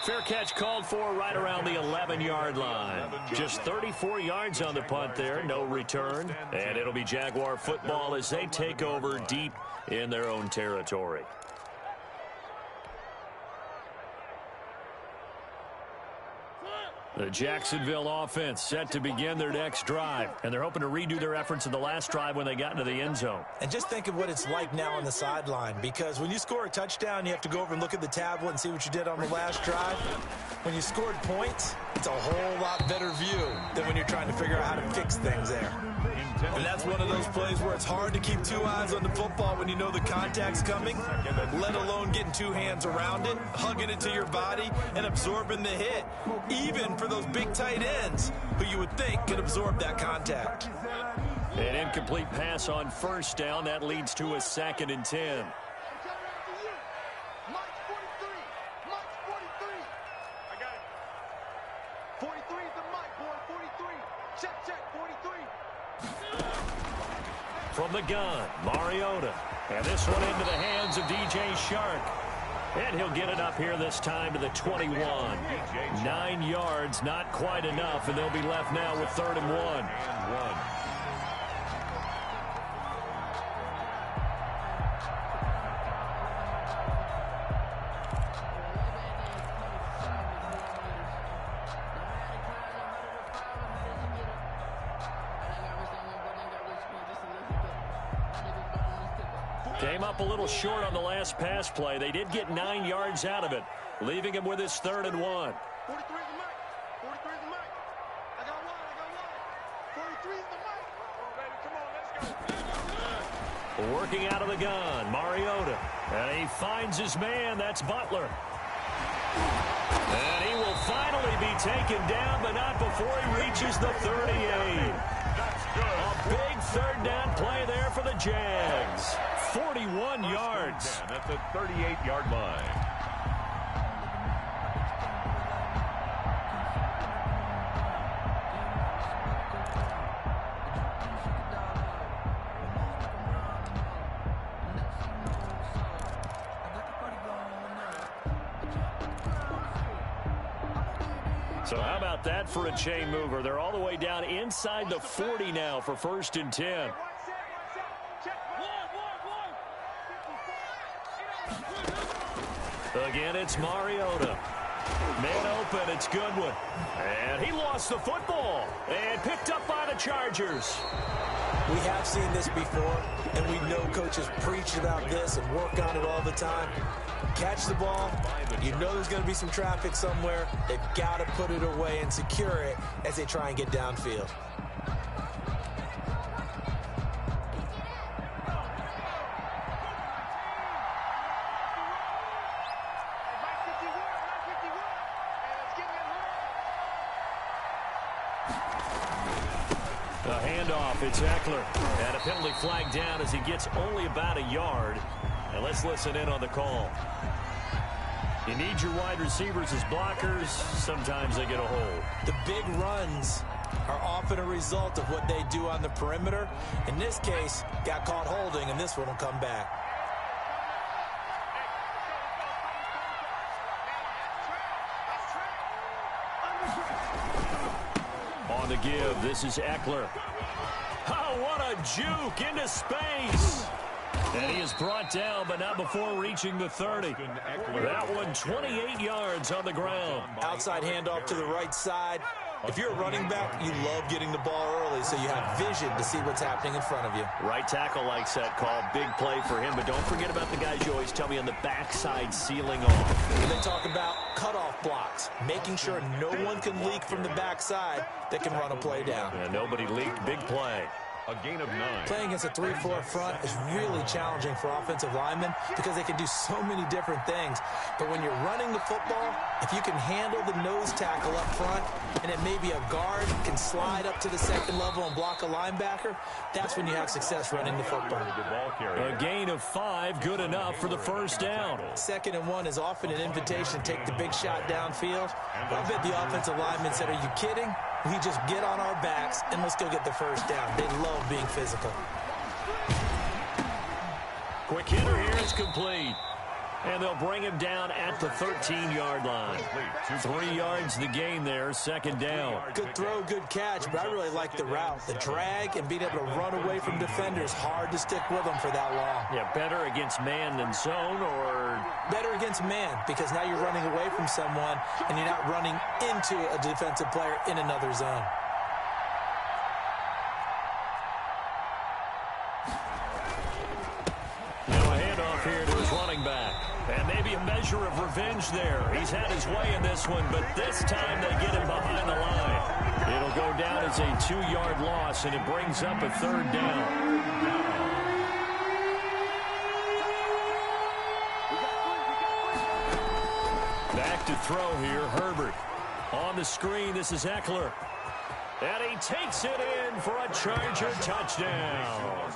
Fair catch called for right around the 11-yard line. Just 34 yards on the punt there, no return. And it'll be Jaguar football as they take over deep in their own territory. The Jacksonville offense set to begin their next drive, and they're hoping to redo their efforts in the last drive when they got into the end zone. And just think of what it's like now on the sideline, because when you score a touchdown, you have to go over and look at the tablet and see what you did on the last drive. When you scored points, it's a whole lot better view than when you're trying to figure out how to fix things there. And that's one of those plays where it's hard to keep 2 eyes on the football when you know the contact's coming, let alone getting 2 hands around it, hugging it to your body, and absorbing the hit, even for those big tight ends who you would think could absorb that contact. An incomplete pass on 1st down. That leads to a 2nd and 10. From the gun, Mariota. And this one into the hands of DJ Shark. And he'll get it up here this time to the 21. 9 yards, not quite enough, and they'll be left now with 3rd and 1. Came up a little short on the last pass play. They did get 9 yards out of it, leaving him with his 3rd and 1. 43 is the mic. 43 is the mic. I got one. 43 is the mic. Come on, let's go. Working out of the gun, Mariota. And he finds his man. That's Butler. And he will finally be taken down, but not before he reaches the 38. That's good. A big 3rd down play there for the Jags. 41 yards. At the 38-yard line. So how about that for a chain mover? They're all the way down inside the 40 now for 1st and 10. Again, it's Mariota. Man open, it's Goodwin. And he lost the football and picked up by the Chargers. We have seen this before, and we know coaches preach about this and work on it all the time. Catch the ball, you know there's going to be some traffic somewhere. They've got to put it away and secure it as they try and get downfield. A handoff, it's Eckler. And a penalty flag down as he gets only about a yard. And let's listen in on the call. You need your wide receivers as blockers. Sometimes they get a hold. The big runs are often a result of what they do on the perimeter. In this case, got caught holding, and this one will come back. On the give, this is Eckler. Oh, what a juke into space. And he is brought down, but not before reaching the 30. That one, 28 yards on the ground. Outside handoff to the right side. If you're a running back, you love getting the ball early so you have vision to see what's happening in front of you. Right tackle likes that call. Big play for him, but don't forget about the guys you always tell me on the backside sealing off. When they talk about cutoff blocks, making sure no one can leak from the backside that can run a play down. And nobody leaked. Big play. A gain of 9. Playing against a 3-4 front is really challenging for offensive linemen because they can do so many different things. But when you're running the football, if you can handle the nose tackle up front and then maybe a guard can slide up to the second level and block a linebacker, that's when you have success running the football. A gain of 5, good enough for the 1st down. 2nd and 1 is often an invitation to take the big shot downfield. I bet the offensive lineman said, "Are you kidding? We just get on our backs and let's go get the 1st down." They love being physical. Quick hitter here is complete. And they'll bring him down at the 13-yard line. 3 yards the gain there, 2nd down. Good throw, good catch, but I really like the route. The drag and being able to run away from defenders, hard to stick with them for that long. Yeah, better against man than zone, or better against man, because now you're running away from someone and you're not running into a defensive player in another zone. A handoff here to his running back. And maybe a measure of revenge there. He's had his way in this one, but this time they get him behind the line. It'll go down as a 2-yard loss, and it brings up a 3rd down. Back to throw here, Herbert. On the screen, this is Eckler. And he takes it in for a Charger touchdown.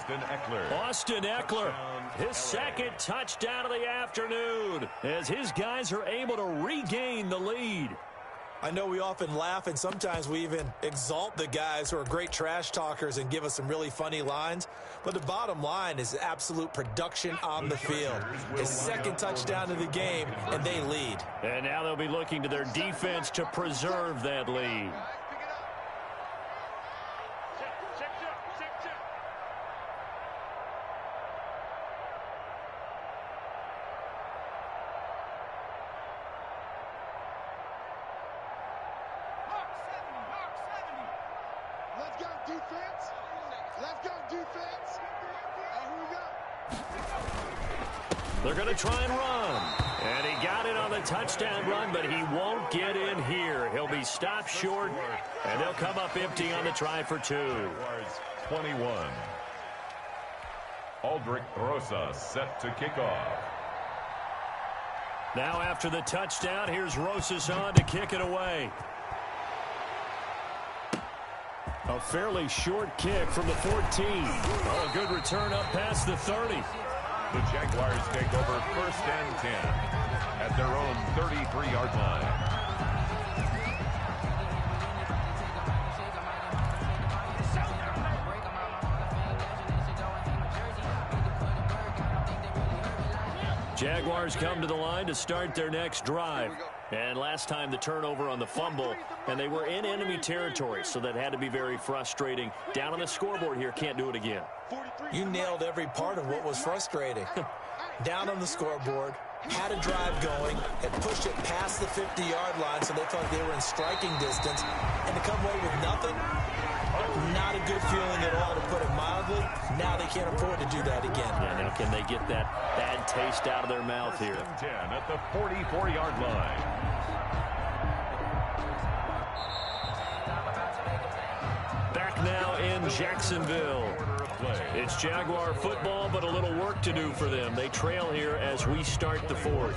Austin Eckler, his 2nd touchdown of the afternoon, as his guys are able to regain the lead. I know we often laugh, and sometimes we even exalt the guys who are great trash talkers and give us some really funny lines. But the bottom line is absolute production on the field. His 2nd touchdown of the game, and they lead. And now they'll be looking to their defense to preserve that lead. Let's go, defense. Let's go, defense. Who we got? They're going to try and run. And he got it on the touchdown run, but he won't get in here. He'll be stopped short, and they'll come up empty on the try for 2. 21. Aldrich Rosas set to kick off. Now after the touchdown, here's Rosas on to kick it away. A fairly short kick from the 14. Oh, a good return up past the 30. The Jaguars take over 1st and 10 at their own 33-yard line. Jaguars come to the line to start their next drive. And last time the turnover on the fumble, and they were in enemy territory, so that had to be very frustrating. Down on the scoreboard here, can't do it again. You nailed every part of what was frustrating. Down on the scoreboard, had a drive going, had pushed it past the 50-yard line, so they felt they were in striking distance, and to come away with nothing, not a good feeling at all, to put it mildly. Now they can't afford to do that again. Yeah, now can they get that bad taste out of their mouth here? 10 at the 44-yard line. Back now in Jacksonville. It's Jaguar football, but a little work to do for them. They trail here as we start the 4th.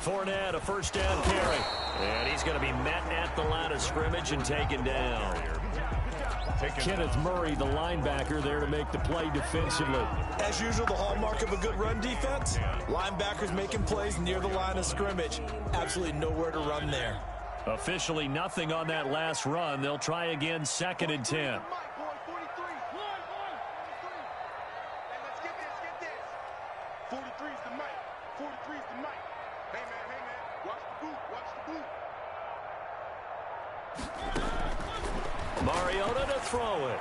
Fournette, a first down carry. And he's going to be met at the line of scrimmage and taken down. Kenneth Murray, the linebacker, there to make the play defensively. As usual, the hallmark of a good run defense, linebackers making plays near the line of scrimmage. Absolutely nowhere to run there. Officially nothing on that last run. They'll try again, 2nd and 10. Mariota to throw it.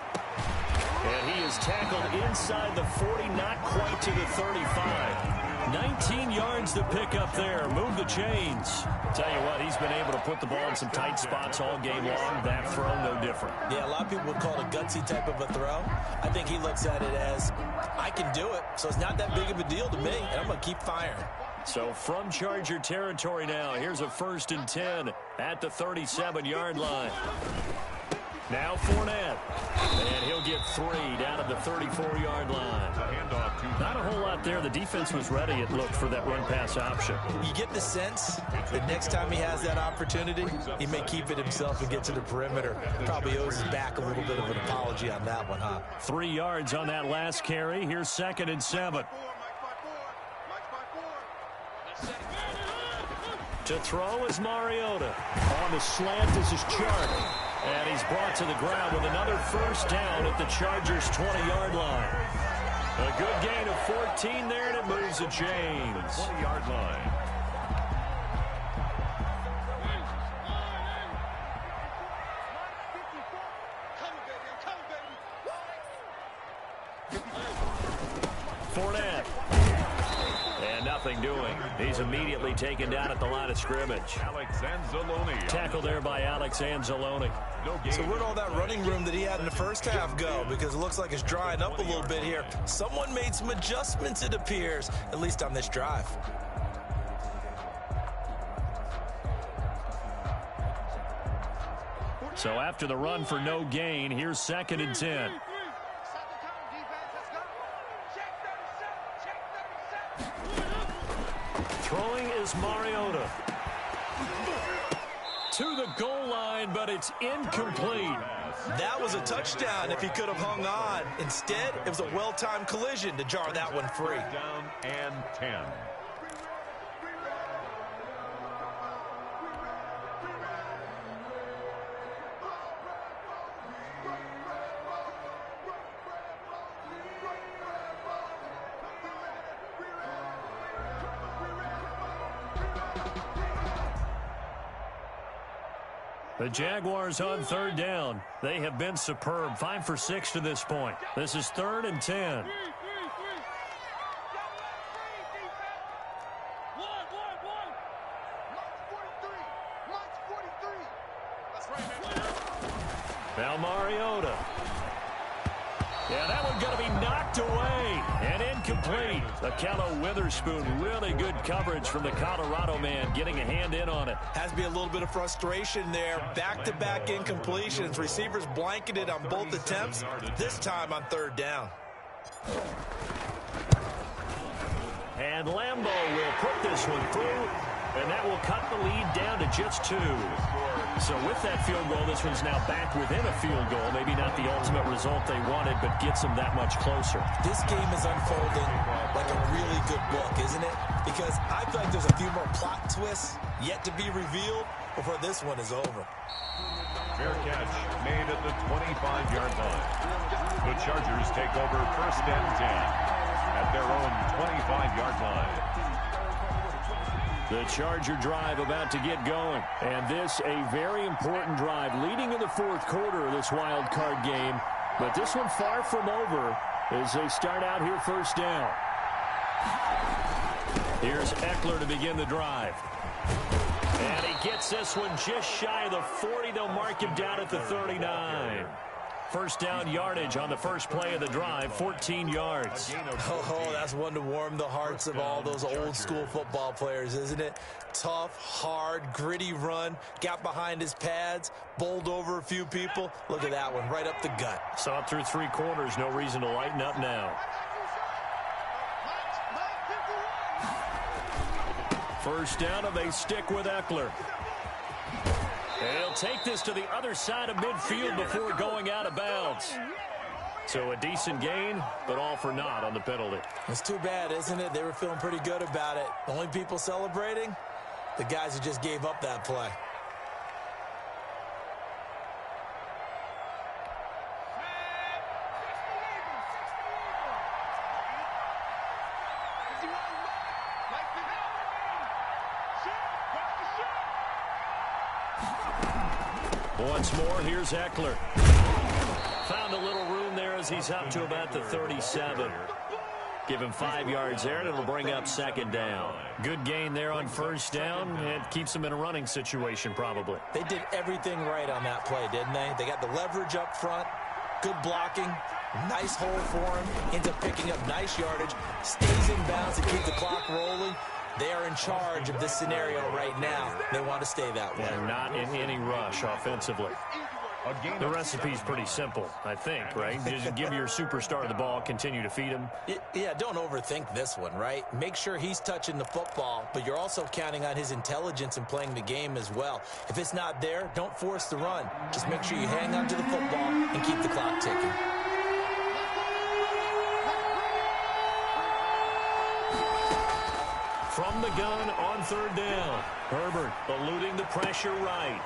And he is tackled inside the 40, not quite to the 35. 19 yards to pick up there. Move the chains. Tell you what, he's been able to put the ball in some tight spots all game long. That throw, no different. Yeah, a lot of people would call it a gutsy type of a throw. I think he looks at it as, I can do it, so it's not that big of a deal to me, and I'm going to keep firing. So from Charger territory now, here's a 1st and 10 at the 37-yard line. Now Fournette, and he'll get 3 down at the 34-yard line. Not a whole lot there. The defense was ready, it looked, for that run-pass option. You get the sense that next time he has that opportunity, he may keep it himself and get to the perimeter. Probably owes his back a little bit of an apology on that one, huh? 3 yards on that last carry. Here's 2nd and 7. To throw is Mariota. On the slant is his Chark. And he's brought to the ground with another first down at the Chargers' 20-yard line. A good gain of 14 there, and it moves the chains. 20-yard line. Fournette. And nothing doing. He's immediately taken down at the line of scrimmage. Alex Anzalone. Tackle there by Alex Anzalone. So where'd all that running room that he had in the first half go? Because it looks like it's drying up a little bit here. Someone made some adjustments, it appears, at least on this drive. So after the run for no gain, here's 2nd and 10. Throwing is Mariota. To the goal line, but it's incomplete. That was a touchdown if he could have hung on. Instead, it was a well-timed collision to jar that one free. Down and 10. The Jaguars on 3rd down. They have been superb. 5 for 6 to this point. This is 3rd and 10. Now Mariota. Yeah, that one's going to be knocked away and incomplete. Akello Witherspoon, really good coverage from the Colorado man, getting a hand in on it. Has to be a little bit of frustration there. Back-to-back incompletions. Receivers blanketed on both attempts, this time on third down. And Lambo will put this one through, and that will cut the lead down to just 2. So with that field goal, this one's now back within a field goal. Maybe not the ultimate result they wanted, but gets them that much closer. This game is unfolding like a really good book, isn't it? Because I feel like there's a few more plot twists yet to be revealed before this one is over. Fair catch made at the 25-yard line. The Chargers take over first and 10 at their own 25-yard line. The Charger drive about to get going. And this a very important drive leading in the fourth quarter of this wild card game. But this one far from over as they start out here first down. Here's Eckler to begin the drive. And he gets this one just shy of the 40. They'll mark him down at the 39. First down yardage on the first play of the drive, 14 yards. Oh, that's one to warm the hearts of all those old school football players, isn't it? Tough, hard, gritty run, got behind his pads, bowled over a few people. Look at that one, right up the gut. Saw it through 3 quarters, no reason to lighten up now. First down, and they stick with Eckler. And he'll take this to the other side of midfield before going out of bounds. So a decent gain, but all for naught on the penalty. It's too bad, isn't it? They were feeling pretty good about it. The only people celebrating, the guys who just gave up that play. Once more, here's Eckler. Found a little room there as he's up to about the 37. Give him 5 yards there, and it'll bring up second down. Good gain there on first down. It keeps them in a running situation, probably. They did everything right on that play, didn't they? They got the leverage up front, good blocking, nice hole for him, ends up picking up nice yardage, stays in bounds to keep the clock rolling. They are in charge of this scenario right now. They want to stay that way. And not in any rush offensively. The recipe's pretty simple, I think, right? Just give your superstar the ball, continue to feed him. Yeah, don't overthink this one, right? Make sure he's touching the football, but you're also counting on his intelligence in playing the game as well. If it's not there, don't force the run. Just make sure you hang on to the football and keep the clock ticking. From the gun on third down. Herbert eluding the pressure right.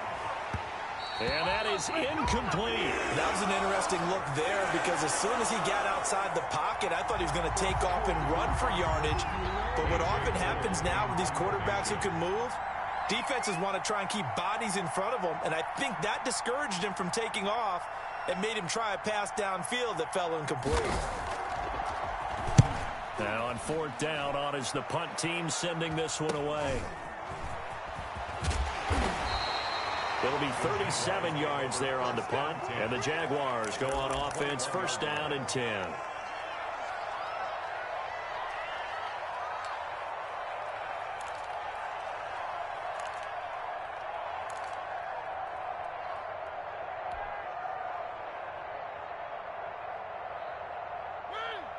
And that is incomplete. That was an interesting look there because as soon as he got outside the pocket, I thought he was going to take off and run for yardage. But what often happens now with these quarterbacks who can move, defenses want to try and keep bodies in front of them. And I think that discouraged him from taking off and made him try a pass downfield that fell incomplete. Now on fourth down, on is the punt team sending this one away. It'll be 37 yards there on the punt, and the Jaguars go on offense, first down and 10.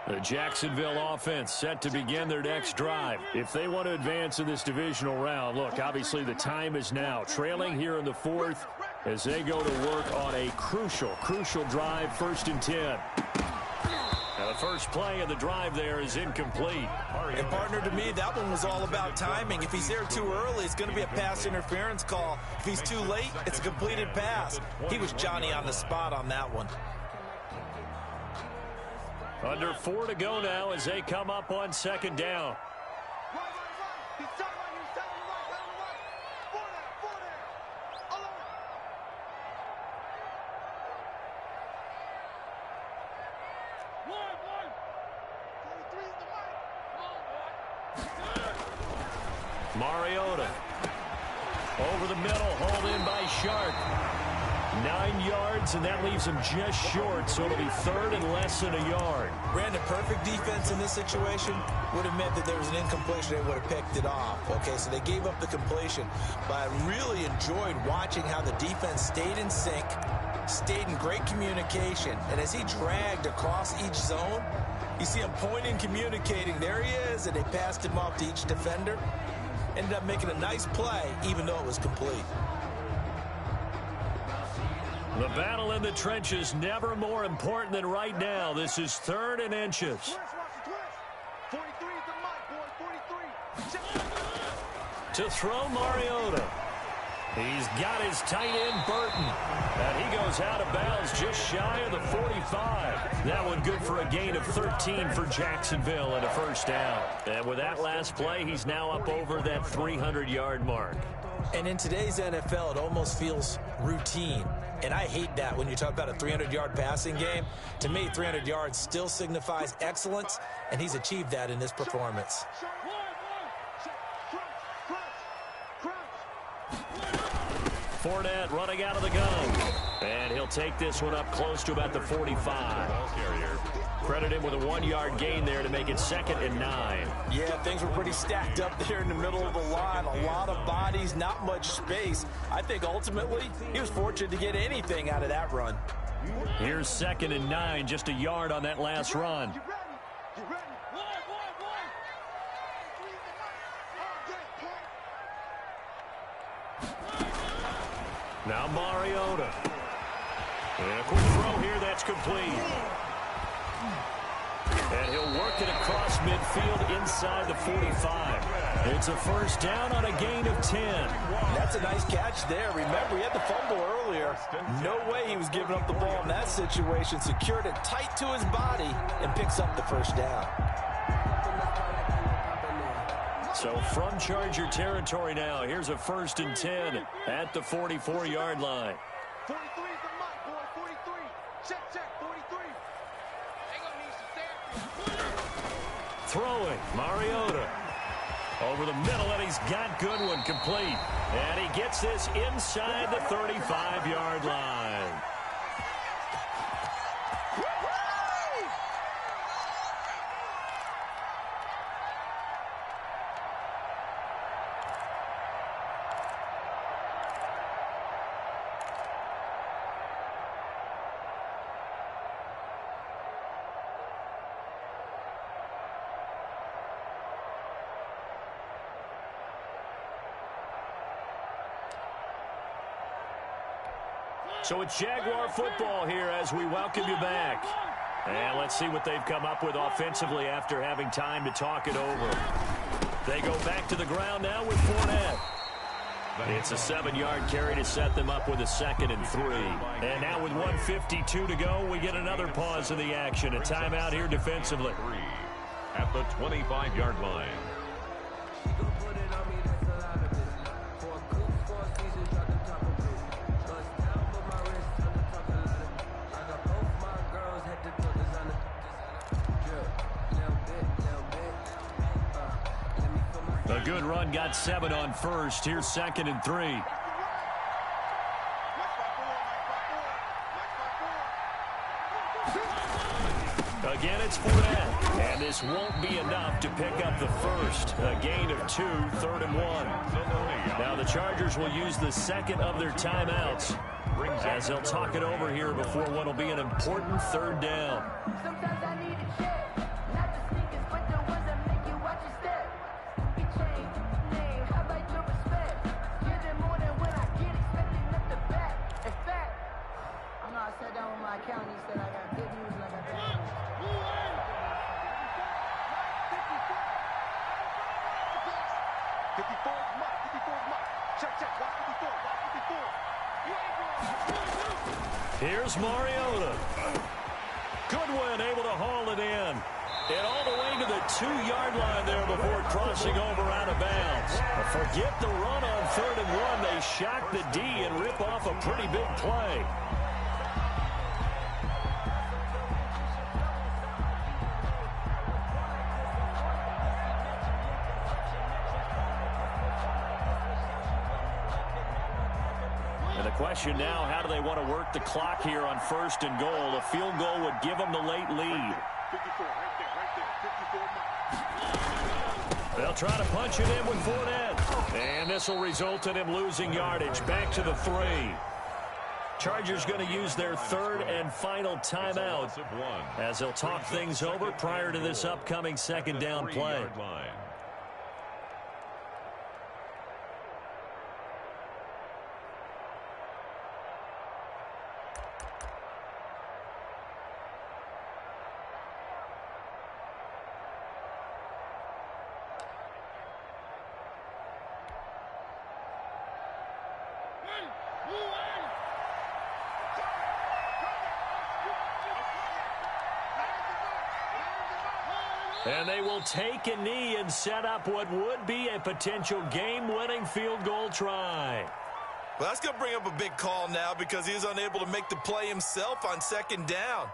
The Jacksonville offense set to begin their next drive. If they want to advance in this divisional round, look, obviously the time is now. Trailing here in the fourth as they go to work on a crucial drive, first and 10. Now the first play of the drive there is incomplete. And partner, to me, that one was all about timing. If he's there too early, it's going to be a pass interference call. If he's too late, it's a completed pass. He was Johnny on the spot on that one. Under 4 to go now as they come up on second down. Mariota over the middle, hauled in by Sharp. 9 yards, and that leaves him just short, so it'll be third and less than a yard. Brandon, perfect defense in this situation would have meant that there was an incompletion. They would have picked it off. Okay, so they gave up the completion, but I really enjoyed watching how the defense stayed in sync, stayed in great communication, and as he dragged across each zone, you see him pointing, communicating. There he is, and they passed him off to each defender. Ended up making a nice play, even though it was complete. The battle in the trenches never more important than right now. This is third and inches. 43 is the mic, boy. 43. To throw Mariota. He's got his tight end, Burton. And he goes out of bounds just shy of the 45. That one good for a gain of 13 for Jacksonville and a first down. And with that last play, he's now up over that 300-yard mark. And in today's NFL, it almost feels routine. And I hate that when you talk about a 300-yard passing game. To me, 300 yards still signifies excellence, and he's achieved that in this performance. Fournette running out of the gun. And he'll take this one up close to about the 45. Credit him with a 1-yard gain there to make it 2nd and 9. Yeah, things were pretty stacked up there in the middle of the line. A lot of bodies, not much space. I think ultimately he was fortunate to get anything out of that run. Here's 2nd and 9, just a yard on that last run. Now Mariota. And a quick throw here, that's complete. And he'll work it across midfield inside the 45. It's a first down on a gain of 10. That's a nice catch there. Remember, he had the fumble earlier. No way he was giving up the ball in that situation. Secured it tight to his body and picks up the first down. So from Charger territory now, here's a 1st and 10 at the 44-yard line. 43 is the mic, boy. 43. Check, 43. They gonna need some therapy. Throwing, Mariota. Over the middle, and he's got Goodwin complete. And he gets this inside the 35-yard line. So it's Jaguar football here as we welcome you back. And let's see what they've come up with offensively after having time to talk it over. They go back to the ground now with Fournette. It's a 7-yard carry to set them up with a 2nd and 3. And now with 1:52 to go, we get another pause in the action. A timeout here defensively. At the 25-yard line. A good run, got 7 on first. Here's 2nd and 3. Again, it's Fournette. And this won't be enough to pick up the first. A gain of 2, 3rd and 1. Now the Chargers will use the 2nd of their timeouts as they'll talk it over here before what will be an important 3rd down. Sometimes I need a check, not the sneakers, but the ones that make you watch your step. It changed name, how about your respect? Get it more than when I get expecting at the back. In fact, I know I sat down with my accountant, he said I got good news and I got bad news. 54 is Mike. 54 is Mike. Check. Watch 54. Watch 54. You ain't going. Here's Mariota. Goodwin able to haul it in. And all the way to the 2-yard line there before crossing over out of bounds. Forget the run on 3rd and 1. They shock the D and rip off a pretty big play. And the question now, how do they want to work the clock here on 1st and goal? A field goal would give them the late lead. 54, right there, 54 miles. They'll try to punch it in with Fournette. And this will result in him losing yardage. Back to the 3. Chargers going to use their 3rd and final timeout as they'll talk things over prior to this upcoming 2nd down play. And they will take a knee and set up what would be a potential game-winning field goal try. Well, that's going to bring up a big call now because he was unable to make the play himself on 2nd down.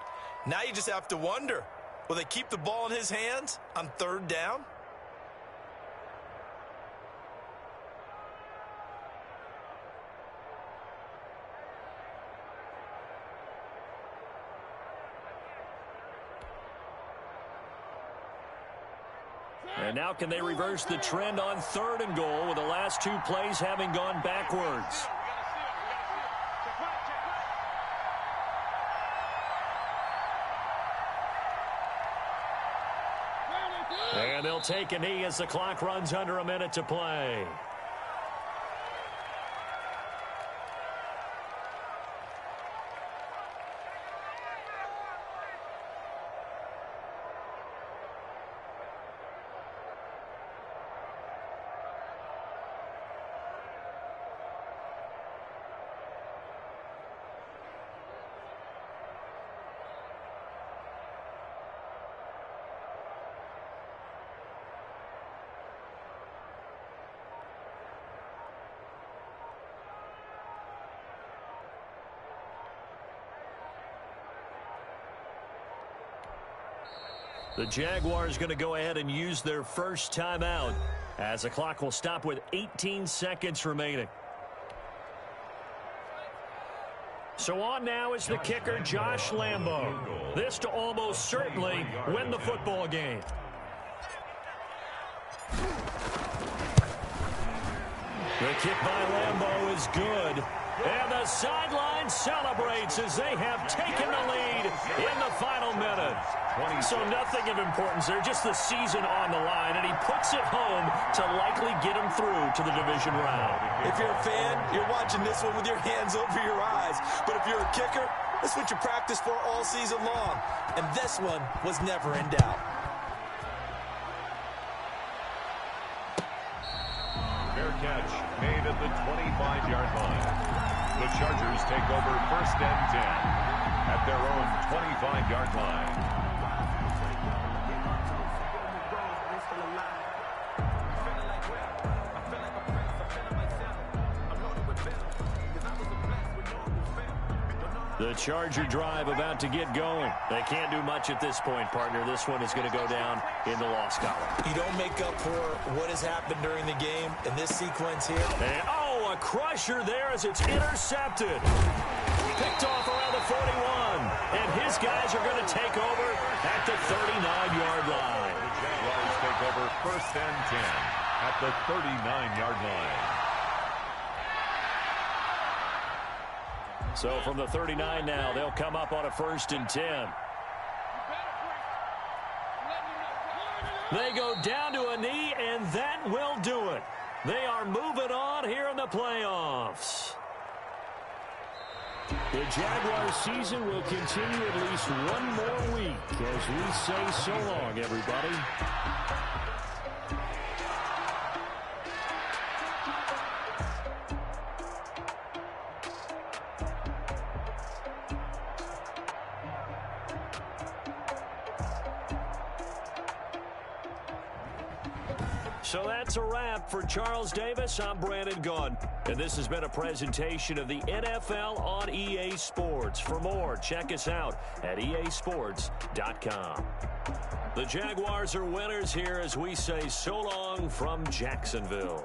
Now you just have to wonder, will they keep the ball in his hands on 3rd down? And now can they reverse the trend on 3rd and goal with the last 2 plays having gone backwards? And they'll take a knee as the clock runs under a minute to play. The Jaguars going to go ahead and use their first timeout as the clock will stop with 18 seconds remaining. So on now is the kicker, Josh Lambo. This to almost certainly win the football game. The kick by Lambo is good. And the sideline celebrates as they have taken the lead in the final minute. So nothing of importance there, just the season on the line, and he puts it home to likely get him through to the division round. If you're a fan, you're watching this one with your hands over your eyes. But if you're a kicker, that's what you practice for all season long. And this one was never in doubt. Fair catch made at the 25-yard line. The Chargers take over 1st and 10 at their own 25-yard line. The Charger drive about to get going. They can't do much at this point, partner. This one is going to go down in the loss column. You don't make up for what has happened during the game in this sequence here. And, a crusher there as it's intercepted. Picked off around the 41. And his guys are going to take over at the 39-yard line. The Jaguars take over 1st and 10 at the 39-yard line. So from the 39 now, they'll come up on a 1st and 10. They go down to a knee, and that will do it. They are moving on here in the playoffs. The Jaguars season will continue at least one more week as we say so long, everybody. So that's a wrap for Charles Davis. I'm Brandon Gunn, and this has been a presentation of the NFL on EA Sports. For more, check us out at easports.com. The Jaguars are winners here as we say so long from Jacksonville.